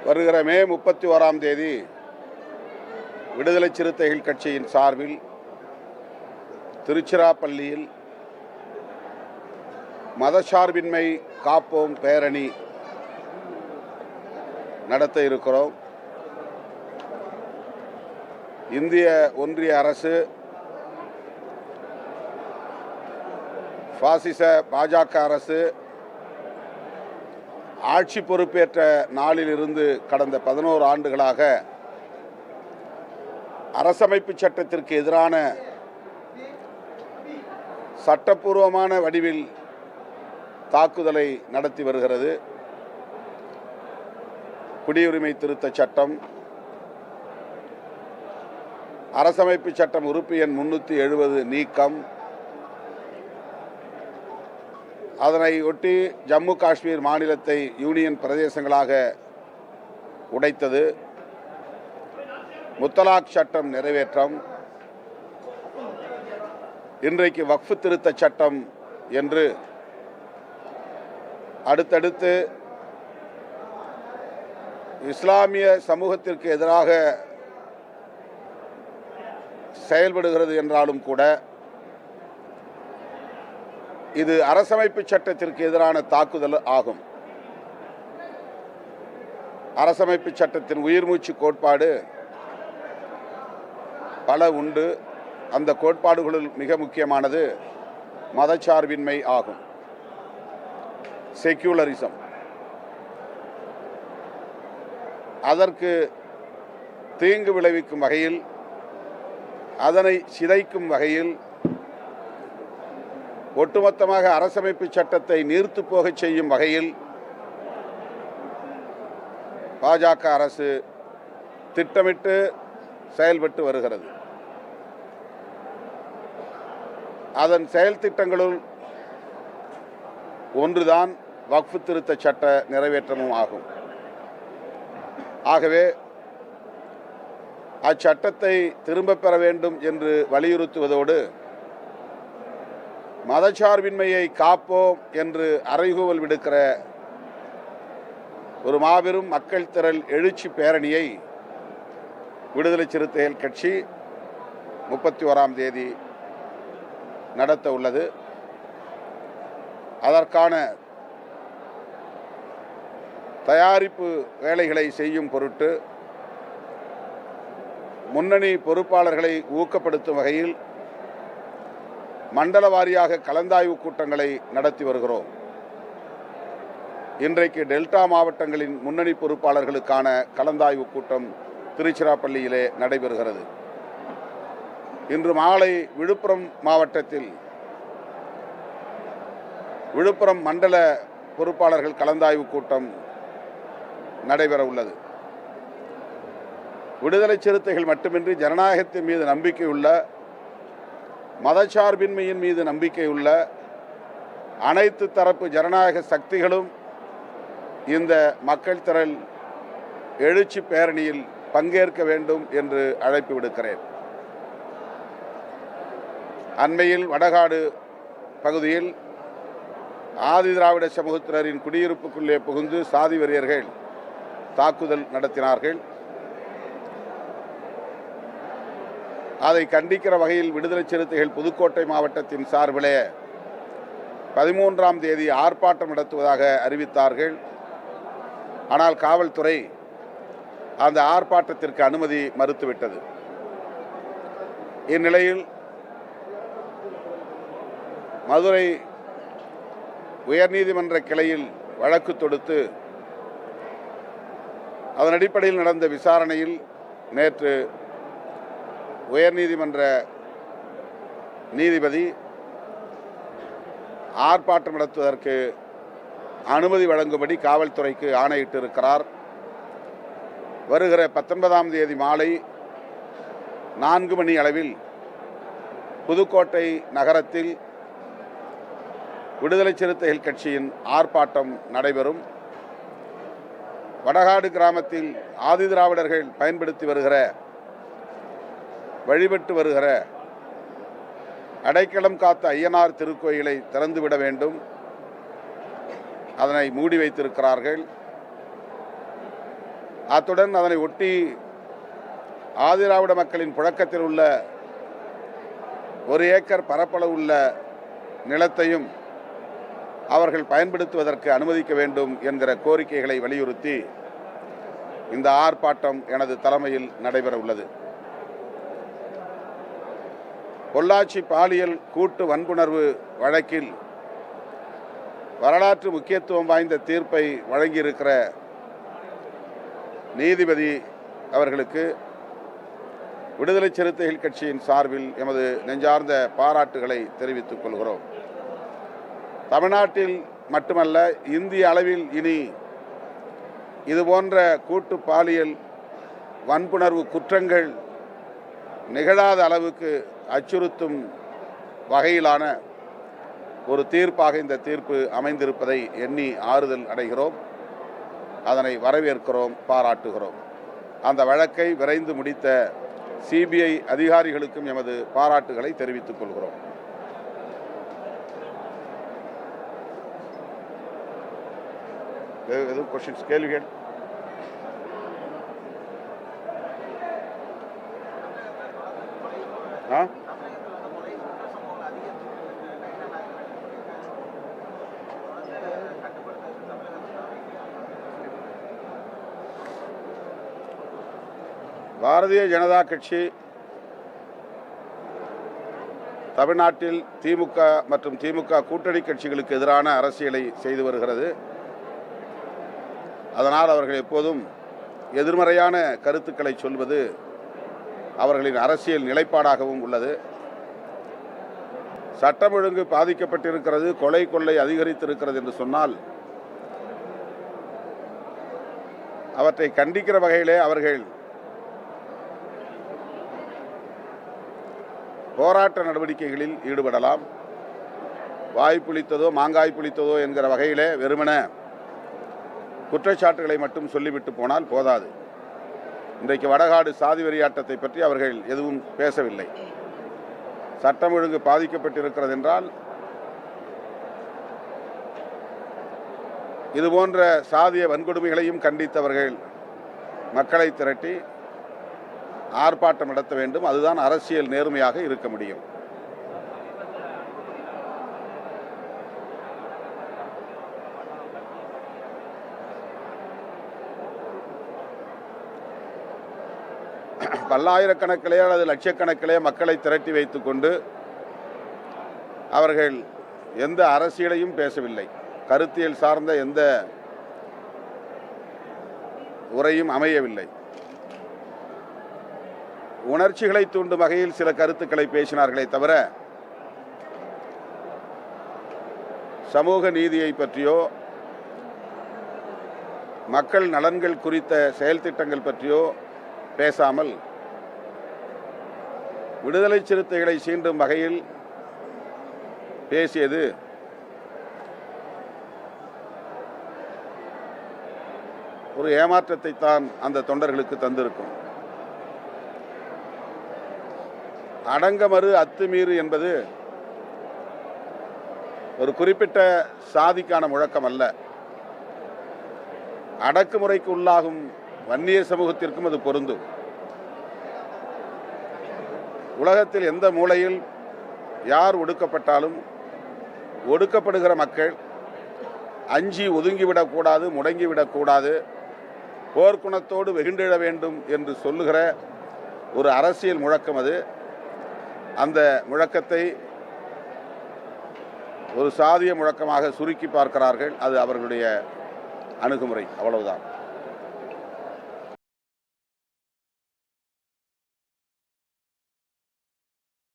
வருகிற மே 31ஆம் தேதி விடுதலை சிறுத்தைகள் கட்சியின் சார்பில் திருச்சிராப்பள்ளியில் மதசார்பின்மை காப்போம் பேரணி நடத்த இருக்கிறோம். இந்திய ஒன்றிய அரசு பாசிச பாஜக அரசு ஆட்சி பொறுப்பேற்ற நாளிலிருந்து கடந்த 11 ஆண்டுகளாக அரசமைப்பு சட்டத்திற்கு எதிரான சட்டப்பூர்வமான வடிவில் தாக்குதலை நடத்தி வருகிறது. குடியுரிமை திருத்த சட்டம், அரசமைப்பு சட்டம் உறுப்பு எண் 370 நீக்கம், அதனை ஒட்டி ஜம்மு காஷ்மீர் மாநிலத்தை யூனியன் பிரதேசங்களாக உடைத்தது, முத்தலாக் சட்டம் நிறைவேற்றம், இன்றைக்கு வக்ஃப் திருத்த சட்டம் என்று அடுத்தடுத்து இஸ்லாமிய சமூகத்திற்கு எதிராக செயல்படுகிறது என்றாலும் கூட இது அரசமைப்பு சட்டத்திற்கு எதிரான தாக்குதல் ஆகும். அரசமைப்பு சட்டத்தின் உயிர்மூச்சு கோட்பாடு பல உண்டு. அந்த கோட்பாடுகளில் மிக முக்கியமானது மதச்சார்பின்மை ஆகும், செக்யூலரிசம். அதற்கு தீங்கு விளைவிக்கும் வகையில், அதனை சிதைக்கும் வகையில், ஒட்டுமொத்தமாக அரசமைப்பு சட்டத்தை நீர்த்து போகச் செய்யும் வகையில் பாஜக அரசு திட்டமிட்டு செயல்பட்டு வருகிறது. அதன் செயல் திட்டங்களுள் ஒன்றுதான் வக்ஃப் திருத்த சட்ட நிறைவேற்றமும் ஆகும். ஆகவே அச்சட்டத்தை திரும்பப் பெற வேண்டும் என்று வலியுறுத்துவதோடு மதச்சார்பின்மையை காப்போம் என்று அறைகூவல் விடுக்கிற ஒரு மாபெரும் மக்கள் திரள் எழுச்சி பேரணியை விடுதலை சிறுத்தைகள் கட்சி 31ஆம் தேதி நடத்த உள்ளது. அதற்கான தயாரிப்பு வேலைகளை செய்யும் பொருட்டு முன்னணி பொறுப்பாளர்களை ஊக்கப்படுத்தும் வகையில் மண்டல வாரியாக கலந்தாய்வு கூட்டங்களை நடத்தி வருகிறோம். இன்றைக்கு டெல்டா மாவட்டங்களின் முன்னணி பொறுப்பாளர்களுக்கான கலந்தாய்வு கூட்டம் திருச்சிராப்பள்ளியிலே நடைபெறுகிறது. இன்று மாலை விழுப்புரம் மாவட்டத்தில் விழுப்புரம் மண்டல பொறுப்பாளர்கள் கலந்தாய்வு கூட்டம் நடைபெற உள்ளது. விடுதலை சிறுத்தைகள் மட்டுமின்றி ஜனநாயகத்தின் மீது நம்பிக்கையுள்ள, மதச்சார்பின்மையின் மீது நம்பிக்கையுள்ள அனைத்து தரப்பு ஜனநாயக சக்திகளும் இந்த மக்கள் திரள் எழுச்சி பேரணியில் பங்கேற்க வேண்டும் என்று அழைப்பு விடுக்கிறேன். அண்மையில் வடகாடு பகுதியில் ஆதி திராவிட சமூகத்தினரின் குடியிருப்புக்குள்ளே புகுந்து சாதி வெறியர்கள் தாக்குதல் நடத்தினார்கள். அதை கண்டிக்கிற வகையில் விடுதலை சிறுத்தைகள் புதுக்கோட்டை மாவட்டத்தின் சார்பிலே 13ஆம் தேதி ஆர்ப்பாட்டம் நடத்துவதாக அறிவித்தார்கள். ஆனால் காவல்துறை அந்த ஆர்ப்பாட்டத்திற்கு அனுமதி மறுத்துவிட்டது. இந்நிலையில் மதுரை உயர்நீதிமன்ற கிளையில் வழக்கு தொடுத்து அதன் அடிப்படையில் நடந்த விசாரணையில் நேற்று உயர்நீதிமன்ற நீதிபதி ஆர்ப்பாட்டம் நடத்துவதற்கு அனுமதி வழங்கும்படி காவல்துறைக்கு ஆணையிட்டிருக்கிறார். வருகிற 19ஆம் தேதி மாலை 4 மணி அளவில் புதுக்கோட்டை நகரத்தில் விடுதலை சிறுத்தைகள் கட்சியின் ஆர்ப்பாட்டம் நடைபெறும். வடகாடு கிராமத்தில் ஆதி திராவிடர்கள் பயன்படுத்தி வருகிற, வழிபட்டு வருகிற அடைக்கலம் காத்த ஐயனார் திருக்கோயிலை திறந்துவிட வேண்டும். அதனை மூடி வைத்திருக்கிறார்கள். அத்துடன் அதனை ஒட்டி ஆதிராவிட மக்களின் புழக்கத்தில் உள்ள 1 ஏக்கர் பரப்பளவு உள்ள நிலத்தையும் அவர்கள் பயன்படுத்துவதற்கு அனுமதிக்க வேண்டும் என்கிற கோரிக்கைகளை வலியுறுத்தி இந்த ஆர்ப்பாட்டம் எனது தலைமையில் நடைபெற உள்ளது. பொள்ளாச்சி பாலியல் கூட்டு வன்புணர்வு வழக்கில் வரலாற்று முக்கியத்துவம் வாய்ந்த தீர்ப்பை வழங்கியிருக்கிற நீதிபதி அவர்களுக்கு விடுதலை சிறுத்தைகள் கட்சியின் சார்பில் எமது நெஞ்சார்ந்த பாராட்டுகளை தெரிவித்துக் கொள்கிறோம். தமிழ்நாட்டில் மட்டுமல்ல, இந்திய அளவில் இனி இதுபோன்ற கூட்டு பாலியல் வன்புணர்வு குற்றங்கள் நிகழாத அளவுக்கு அச்சுறுத்தும் வகையிலான ஒரு தீர்ப்பாக இந்த தீர்ப்பு அமைந்திருப்பதை எண்ணி ஆறுதல் அடைகிறோம். அதனை வரவேற்கிறோம், பாராட்டுகிறோம். அந்த வழக்கை விரைந்து முடித்த சிபிஐ அதிகாரிகளுக்கும் எமது பாராட்டுகளை தெரிவித்துக் கொள்கிறோம். எதுவும் கொஸ்டின்ஸ், கேள்விகள்? பாரதிய ஜனதா கட்சி தமிழ்நாட்டில் திமுக மற்றும் திமுக கூட்டணி கட்சிகளுக்கு எதிரான அரசியலை செய்து வருகிறது. அதனால் அவர்கள் எப்போதும் எதிர்மறையான கருத்துக்களை சொல்வது அவர்களின் அரசியல் நிலைப்பாடாகவும் உள்ளது. சட்டம் ஒழுங்கு பாதிக்கப்பட்டிருக்கிறது, கொலை கொள்ளை அதிகரித்திருக்கிறது என்று சொன்னால் அவற்றை கண்டிக்கிற வகையிலே அவர்கள் போராட்ட நடவடிக்கைகளில் ஈடுபடலாம். வாய் புளித்ததோ மாங்காய் புளித்ததோ என்கிற வகையிலே வெறுமன குற்றச்சாட்டுகளை மட்டும் சொல்லிவிட்டு போனால் போதாது. இன்றைக்கு வடகாடு சாதி வெறியாட்டத்தை பற்றி அவர்கள் எதுவும் பேசவில்லை. சட்டம் ஒழுங்கு பாதிக்கப்பட்டிருக்கிறது என்றால் இதுபோன்ற சாதிய வன்கொடுமைகளையும் கண்டித்தவர்கள் மக்களை திரட்டி ஆர்ப்பாட்டம் நடத்த வேண்டும். அதுதான் அரசியல் நேர்மையாக இருக்க முடியும். பல்லாயிரக்கணக்கிலே அல்லது லட்சக்கணக்கிலே மக்களை திரட்டி வைத்துக் கொண்டு அவர்கள் எந்த அரசியலையும் பேசவில்லை. கருத்தியல் சார்ந்த எந்த உரையும் அமையவில்லை. உணர்ச்சிகளை தூண்டும் வகையில் சில கருத்துக்களை பேசினார்களே தவிர சமூக நீதியை பற்றியோ மக்கள் நலன்கள் குறித்த செயல் திட்டங்கள் பற்றியோ பேசாமல் விடுதலை சிறுத்தைகளை சீண்டும் வகையில் பேசியது ஒரு ஏமாற்றத்தை தான் அந்த தொண்டர்களுக்கு தந்திருக்கும். அடங்கமறு அத்துமீறு என்பது ஒரு குறிப்பிட்ட சாதிக்கான முழக்கம் அல்ல. அடக்குமுறைக்கு உள்ளாகும் வன்னிய சமூகத்திற்கும் அது பொருந்தும். உலகத்தில் எந்த மூலையில் யார் ஒடுக்கப்பட்டாலும் ஒடுக்கப்படுகிற மக்கள் அஞ்சி ஒதுங்கிவிடக்கூடாது, முடங்கிவிடக்கூடாது, போர்க்குணத்தோடு வெகுண்டிட வேண்டும் என்று சொல்லுகிற ஒரு அரசியல் முழக்கம் அது. அந்த முழக்கத்தை ஒரு சாதிய முழக்கமாக சுருக்கி பார்க்கிறார்கள். அது அவர்களுடைய அணுகுமுறை, அவ்வளவுதான்.